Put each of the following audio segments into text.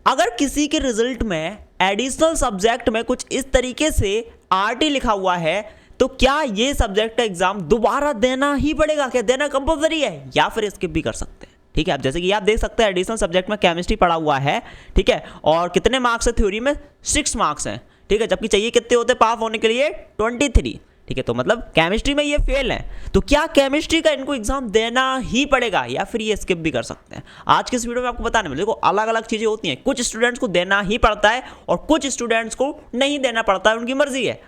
अगर किसी के रिजल्ट में एडिशनल सब्जेक्ट में कुछ इस तरीके से आरटी लिखा हुआ है तो क्या ये सब्जेक्ट का एग्जाम दोबारा देना ही पड़ेगा? क्या देना कंपलसरी है या फिर स्किप भी कर सकते हैं? ठीक है, अब जैसे कि आप देख सकते हैं एडिशनल सब्जेक्ट में केमिस्ट्री पढ़ा हुआ है, ठीक है, और कितने मार्क्स है थ्योरी में? 6 मार्क्स हैं, ठीक है, जबकि चाहिए कितने होते पास होने के लिए? 23, ठीक है। तो मतलब केमिस्ट्री में ये फेल है, तो क्या केमिस्ट्री का इनको एग्जाम देना ही पड़ेगा या फिर ये स्किप भी कर सकते हैं? आज के इस वीडियो में आपको बताने में, देखो अलग अलग चीजें होती हैं, कुछ स्टूडेंट्स को देना ही पड़ता है और कुछ स्टूडेंट्स को नहीं देना पड़ता है, उनकी मर्जी है,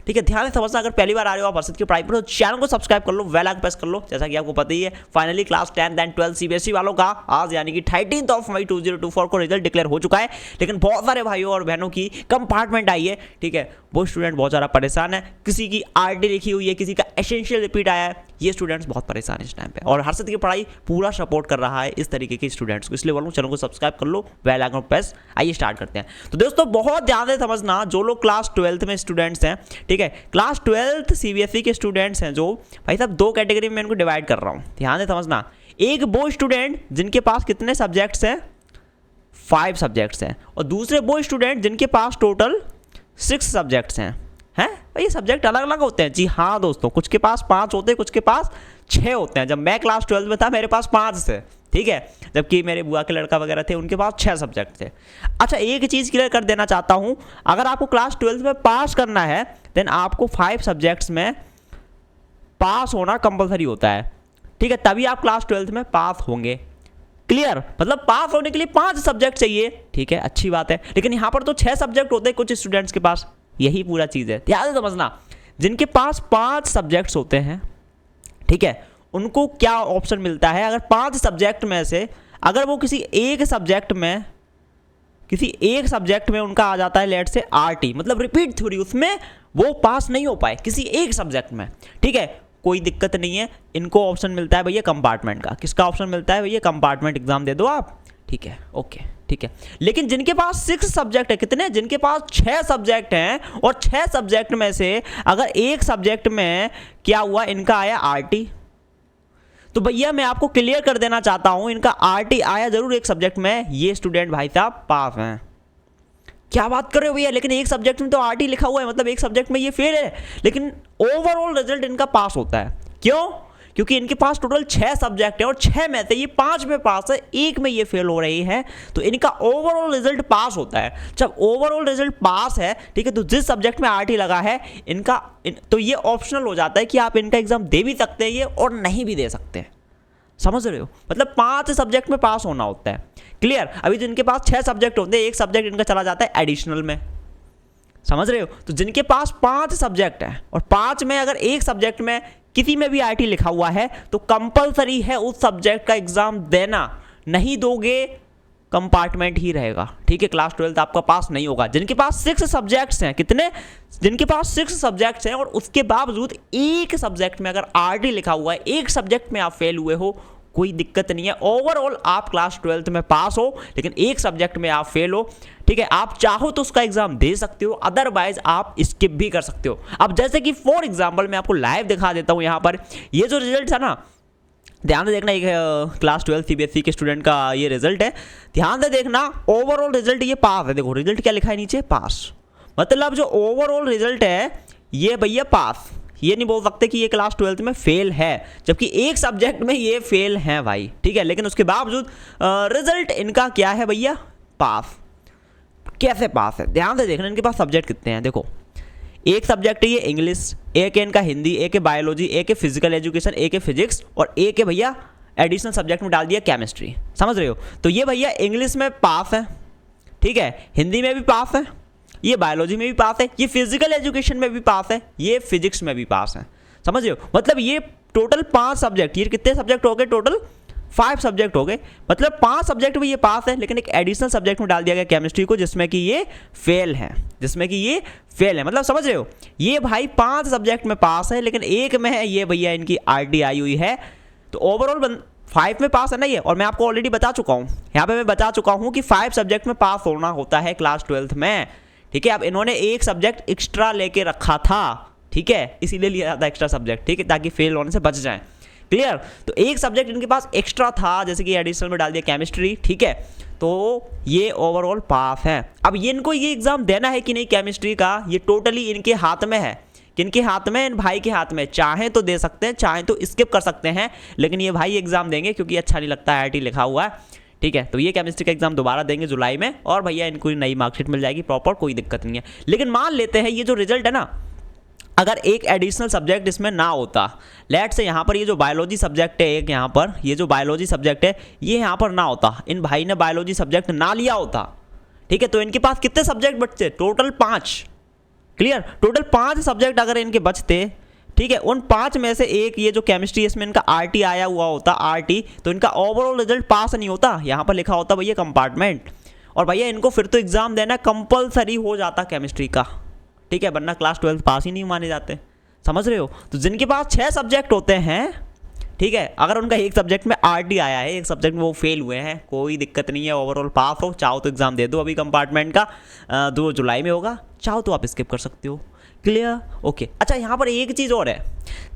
ठीक है। ध्यान से समझना, अगर पहली बार आ रहे हो आप हर्षित की पढ़ाई पर तो चैनल को सब्सक्राइब कर लो, बेल आइकन प्रेस कर लो। जैसा कि आपको पता ही है फाइनली क्लास 10 एंड 12 सीबीएसई वालों का आज यानी कि 13 मई 2024 को रिजल्ट डिक्लेयर हो चुका है, लेकिन बहुत सारे भाइयों और बहनों की कंपार्टमेंट आई है, ठीक है। वो स्टूडेंट बहुत ज़्यादा परेशान है, किसी की आरटी लिखी हुई है, किसी का एसेंशियल रिपीट आया है, ये स्टूडेंट्स बहुत परेशान है इस टाइम पे, और हर्षित की पढ़ाई पूरा सपोर्ट कर रहा है इस तरीके के स्टूडेंट्स को, इसलिए बोलूँ चैनल को सब्सक्राइब कर लो, बेल आइकन प्रेस। आइए स्टार्ट करते हैं। तो दोस्तों बहुत ध्यान से समझना, जो लोग क्लास 12th में स्टूडेंट्स हैं, ठीक है, क्लास 12th सीबीएसई के स्टूडेंट्स हैं, जो भाई साहब 2 कैटेगरी में इनको डिवाइड कर रहा हूँ, ध्यान से समझना। एक वो स्टूडेंट जिनके पास कितने सब्जेक्ट्स हैं? 5 सब्जेक्ट्स हैं, और दूसरे वो स्टूडेंट जिनके पास टोटल 6 सब्जेक्ट्स हैं। ये सब्जेक्ट अलग अलग होते हैं, जी हाँ दोस्तों, कुछ के पास 5 होते हैं, कुछ के पास 6 होते हैं। जब मैं क्लास 12 में था मेरे पास 5 थे, ठीक है, जबकि मेरे बुआ के लड़का वगैरह थे उनके पास 6 सब्जेक्ट थे। अच्छा, एक चीज़ क्लियर कर देना चाहता हूँ, अगर आपको क्लास 12 में पास करना है देन आपको 5 सब्जेक्ट्स में पास होना कंपलसरी होता है, ठीक है, तभी आप क्लास 12 में पास होंगे। क्लियर? मतलब पास होने के लिए 5 सब्जेक्ट चाहिए, ठीक है, अच्छी बात है, लेकिन यहाँ पर तो 6 सब्जेक्ट होते हैं कुछ स्टूडेंट्स के पास, यही पूरा चीज़ है। ध्यान से समझना, जिनके पास 5 सब्जेक्ट्स होते हैं, ठीक है, उनको क्या ऑप्शन मिलता है? अगर 5 सब्जेक्ट में से अगर वो किसी एक सब्जेक्ट में उनका आ जाता है लेट से आरटी, मतलब रिपीट थ्योरी, उसमें वो पास नहीं हो पाए किसी एक सब्जेक्ट में, ठीक है, कोई दिक्कत नहीं है, इनको ऑप्शन मिलता है भैया कंपार्टमेंट का। किसका ऑप्शन मिलता है भैया? कंपार्टमेंट एग्जाम दे दो आप, ठीक है, ओके, ठीक है। लेकिन जिनके पास 6 सब्जेक्ट है, कितने? जिनके पास 6 सब्जेक्ट हैं, और 6 सब्जेक्ट में से अगर एक सब्जेक्ट में क्या हुआ, इनका आया आरटी, तो भैया मैं आपको क्लियर कर देना चाहता हूं, इनका आरटी आया जरूर एक सब्जेक्ट में, ये स्टूडेंट भाई साहब पास हैं। क्या बात कर रहे हो भैया? लेकिन एक सब्जेक्ट में तो आरटी लिखा हुआ है, मतलब एक सब्जेक्ट में ये फेल है, लेकिन ओवरऑल रिजल्ट इनका पास होता है। क्यों? क्योंकि इनके पास टोटल 6 सब्जेक्ट है और 6 में से ये 5 में पास है, एक में ये फेल हो रही है, तो इनका ओवरऑल रिजल्ट पास होता है। जब ओवरऑल रिजल्ट पास है, ठीक है, तो जिस सब्जेक्ट में आरटी लगा है तो ये ऑप्शनल हो जाता है कि आप इनका एग्जाम दे भी सकते हैं ये और नहीं भी दे सकते हैं। समझ रहे हो? मतलब 5 सब्जेक्ट में पास होना होता है। क्लियर? अभी जिनके पास 6 सब्जेक्ट होते हैं, एक सब्जेक्ट इनका चला जाता है एडिशनल में। समझ रहे हो? तो जिनके पास 5 सब्जेक्ट है और 5 में अगर एक सब्जेक्ट में किसी में भी आईटी लिखा हुआ है तो कंपलसरी है उस सब्जेक्ट का एग्जाम देना, नहीं दोगे कंपार्टमेंट ही रहेगा, ठीक है, क्लास 12 आपका पास नहीं होगा। जिनके पास 6 सब्जेक्ट्स हैं, कितने? जिनके पास 6 सब्जेक्ट्स हैं और उसके बावजूद एक सब्जेक्ट में अगर आरटी लिखा हुआ है, एक सब्जेक्ट में आप फेल हुए हो, कोई दिक्कत नहीं है, ओवरऑल आप क्लास 12 में पास हो, लेकिन एक सब्जेक्ट में आप फेल हो, ठीक है, आप चाहो तो उसका एग्जाम दे सकते हो, अदरवाइज आप स्किप भी कर सकते हो। अब जैसे कि फॉर एग्जांपल मैं आपको लाइव दिखा देता हूं, यहां पर ये जो रिजल्ट था ना, ध्यान से देखना, एक क्लास 12 सीबीएसई के स्टूडेंट का ये रिजल्ट है, ध्यान से देखना, ओवरऑल रिजल्ट ये पास है। देखो रिजल्ट क्या लिखा है नीचे? पास। मतलब जो ओवरऑल रिजल्ट है ये भैया पास, ये नहीं बोल सकते कि ये क्लास 12 में फेल है, जबकि एक सब्जेक्ट में ये फेल है भाई, ठीक है, लेकिन उसके बावजूद रिजल्ट इनका क्या है भैया? पास। कैसे पास है? ध्यान से देखना, इनके पास सब्जेक्ट कितने हैं, देखो एक सब्जेक्ट है ये इंग्लिश, एक है इनका हिंदी, एक है बायोलॉजी, एक है फिजिकल एजुकेशन, एक है फिजिक्स, और एक है भैया एडिशनल सब्जेक्ट में डाल दिया केमिस्ट्री। समझ रहे हो? तो ये भैया इंग्लिश में पास है, ठीक है, हिंदी में भी पास है, ये बायोलॉजी में भी पास है, ये फिजिकल एजुकेशन में भी पास है, ये फिजिक्स में भी पास है। समझ रहे हो? मतलब ये टोटल 5 सब्जेक्ट, ये कितने सब्जेक्ट हो गए? टोटल 5 सब्जेक्ट हो गए, मतलब 5 सब्जेक्ट में ये पास है, लेकिन एक एडिशनल सब्जेक्ट में डाल दिया गया केमिस्ट्री को, जिसमें कि ये फेल है, मतलब समझ रहे हो? ये भाई 5 सब्जेक्ट में पास है, लेकिन एक में है ये भैया इनकी आरटी आई हुई है, तो ओवरऑल 5 में पास है ना ये। और मैं आपको ऑलरेडी बता चुका हूँ, यहाँ पे मैं बता चुका हूँ कि 5 सब्जेक्ट में पास होना होता है क्लास 12 में, ठीक है। अब इन्होंने एक सब्जेक्ट एक्स्ट्रा लेके रखा था, ठीक है, इसीलिए लिया जाता है एक्स्ट्रा सब्जेक्ट, ठीक है, ताकि फेल होने से बच जाए। क्लियर। तो एक सब्जेक्ट इनके पास एक्स्ट्रा था, जैसे कि एडिशनल में डाल दिया केमिस्ट्री, ठीक है, तो ये ओवरऑल पास है। अब ये इनको ये एग्जाम देना है कि नहीं केमिस्ट्री का, ये टोटली इनके हाथ में है। किनके हाथ में? इन भाई के हाथ में। चाहे तो दे सकते हैं, चाहे तो स्किप कर सकते हैं, लेकिन ये भाई एग्जाम देंगे क्योंकि अच्छा नहीं लगता IIT लिखा हुआ है, ठीक है। तो ये केमिस्ट्री का एग्जाम दोबारा देंगे जुलाई में, और भैया इनको नई मार्कशीट मिल जाएगी प्रॉपर, कोई दिक्कत नहीं है। लेकिन मान लेते हैं ये जो रिजल्ट है ना, अगर एक एडिशनल सब्जेक्ट इसमें ना होता, लेट से यहाँ पर ये जो बायोलॉजी सब्जेक्ट है, एक यहाँ पर ये जो बायोलॉजी सब्जेक्ट है ये यहाँ पर ना होता, इन भाई ने बायोलॉजी सब्जेक्ट ना लिया होता, ठीक है, तो इनके पास कितने सब्जेक्ट बचते? टोटल 5। क्लियर, टोटल 5 सब्जेक्ट अगर इनके बचते, ठीक है, उन 5 में से एक ये जो केमिस्ट्री इसमें इनका RT आया हुआ होता, RT, तो इनका ओवरऑल रिजल्ट पास नहीं होता, यहाँ पर लिखा होता भैया कंपार्टमेंट, और भैया इनको फिर तो एग्जाम देना कंपलसरी हो जाता केमिस्ट्री का, ठीक है, वरना क्लास 12 पास ही नहीं माने जाते, समझ रहे हो। तो जिनके पास 6 सब्जेक्ट होते हैं, ठीक है, अगर उनका एक सब्जेक्ट में RT आया है, एक सब्जेक्ट में वो फेल हुए हैं, कोई दिक्कत नहीं है, ओवरऑल पास हो, चाहो तो एग्जाम दे दो अभी कंपार्टमेंट का, 2 जुलाई में होगा, चाहो तो आप स्किप कर सकते हो। Clear, okay. अच्छा, यहाँ पर एक चीज़ और है,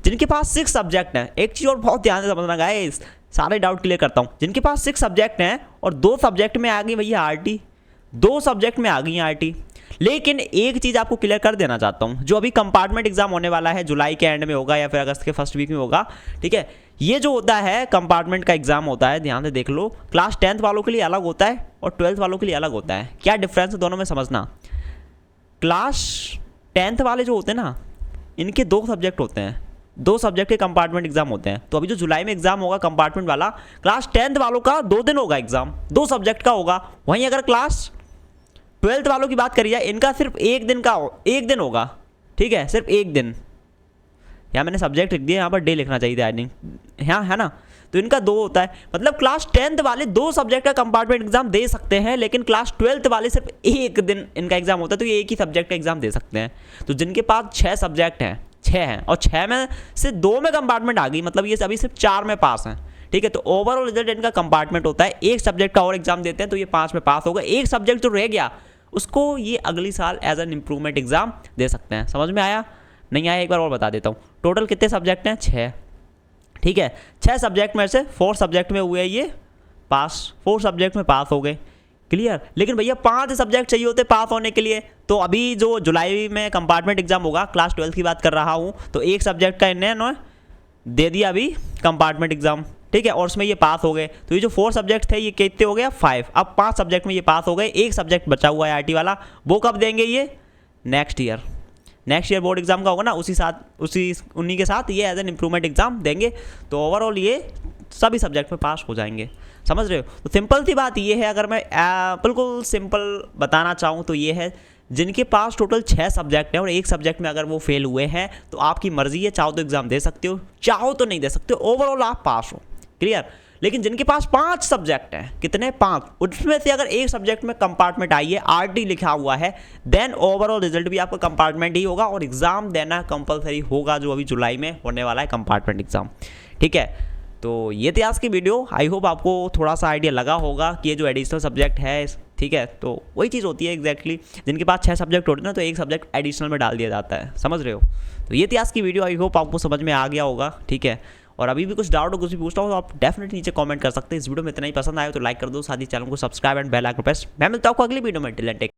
जिनके पास 6 सब्जेक्ट हैं, एक चीज़ और बहुत ध्यान से समझना गाइस, सारे डाउट क्लियर करता हूँ। जिनके पास 6 सब्जेक्ट हैं और 2 सब्जेक्ट में आ गई भैया RT, 2 सब्जेक्ट में आ गई RT, लेकिन एक चीज़ आपको क्लियर कर देना चाहता हूँ, जो अभी कंपार्टमेंट एग्जाम होने वाला है, जुलाई के एंड में होगा या फिर अगस्त के फर्स्ट वीक में होगा, ठीक है, ये जो होता है कंपार्टमेंट का एग्जाम होता है, ध्यान से देख लो, क्लास 10th वालों के लिए अलग होता है और 12th वालों के लिए अलग होता है। क्या डिफरेंस है दोनों में समझना। क्लास 10th वाले जो होते हैं ना, इनके 2 सब्जेक्ट होते हैं, 2 सब्जेक्ट के कंपार्टमेंट एग्जाम होते हैं। तो अभी जो जुलाई में एग्जाम होगा कंपार्टमेंट वाला, क्लास 10th वालों का 2 दिन होगा एग्जाम, 2 सब्जेक्ट का होगा। वहीं अगर क्लास 12th वालों की बात करी जाए, इनका सिर्फ 1 दिन होगा, ठीक है, सिर्फ 1 दिन। यहाँ मैंने सब्जेक्ट लिख दिया, यहाँ पर डे लिखना चाहिए आई थिंक, हाँ है ना। तो इनका 2 होता है, मतलब क्लास 10th वाले 2 सब्जेक्ट का कंपार्टमेंट एग्जाम दे सकते हैं, लेकिन क्लास 12th वाले सिर्फ 1 दिन इनका एग्जाम होता है, तो ये एक ही सब्जेक्ट का एग्जाम दे सकते हैं। तो जिनके पास 6 सब्जेक्ट हैं, 6 हैं, और 6 में से 2 में कंपार्टमेंट आ गई, मतलब ये अभी सिर्फ 4 में पास हैं, ठीक है, तो ओवरऑल रिजल्ट इनका कंपार्टमेंट होता है। एक सब्जेक्ट का और एग्जाम देते हैं तो ये 5 में पास होगा। एक सब्जेक्ट जो रह गया उसको ये अगली साल एज एन इम्प्रूवमेंट एग्जाम दे सकते हैं। समझ में आया? नहीं आया एक बार और बता देता हूँ। टोटल कितने सब्जेक्ट हैं? 6, ठीक है। 6 सब्जेक्ट में से 4 सब्जेक्ट में हुए ये पास, 4 सब्जेक्ट में पास हो गए, क्लियर। लेकिन भैया 5 सब्जेक्ट चाहिए होते पास होने के लिए। तो अभी जो जुलाई में कंपार्टमेंट एग्जाम होगा, क्लास 12 की बात कर रहा हूँ, तो एक सब्जेक्ट का इन्हें दे दिया अभी कंपार्टमेंट एग्जाम, ठीक है, और उसमें ये पास हो गए। तो ये जो 4 सब्जेक्ट थे ये कितने हो गया? 5। अब 5 सब्जेक्ट में ये पास हो गए, एक सब्जेक्ट बचा हुआ है RT वाला, वो कब देंगे? ये नेक्स्ट ईयर बोर्ड एग्जाम का होगा ना, उन्हीं के साथ ये एज एन इम्प्रूवमेंट एग्जाम देंगे। तो ओवरऑल ये सभी सब्जेक्ट में पास हो जाएंगे, समझ रहे हो। तो सिंपल सी बात ये है, अगर मैं बिल्कुल सिंपल बताना चाहूँ तो ये है, जिनके पास टोटल 6 सब्जेक्ट हैं और एक सब्जेक्ट में अगर वो फेल हुए हैं तो आपकी मर्जी है, चाहो तो एग्जाम दे सकते हो, चाहो तो नहीं दे सकते हो, ओवरऑल आप पास हो, क्लियर। लेकिन जिनके पास 5 सब्जेक्ट हैं, कितने? 5, उसमें से अगर एक सब्जेक्ट में कंपार्टमेंट आई है, RT लिखा हुआ है, देन ओवरऑल रिजल्ट भी आपका कंपार्टमेंट ही होगा और एग्जाम देना कंपलसरी होगा, जो अभी जुलाई में होने वाला है कंपार्टमेंट एग्जाम, ठीक है। तो ये थी आज की वीडियो। आई होप आपको थोड़ा सा आइडिया लगा होगा कि ये जो एडिशनल सब्जेक्ट है, ठीक है, तो वही चीज़ होती है एग्जैक्टली, जिनके पास 6 सब्जेक्ट होते हैं ना, तो एक सब्जेक्ट एडिशनल में डाल दिया जाता है, समझ रहे हो। तो ये थी आज की वीडियो। आई होप आपको समझ में आ गया होगा, ठीक है। और अभी भी कुछ डाउट हो, कुछ भी पूछना हो तो आप डेफिनेटली नीचे कमेंट कर सकते हैं। इस वीडियो में इतना ही, पसंद आए तो लाइक कर दो, साथ ही चैनल को subscribe and bell icon press. मैं मिलता हूँ अगली वीडियो में। Till then take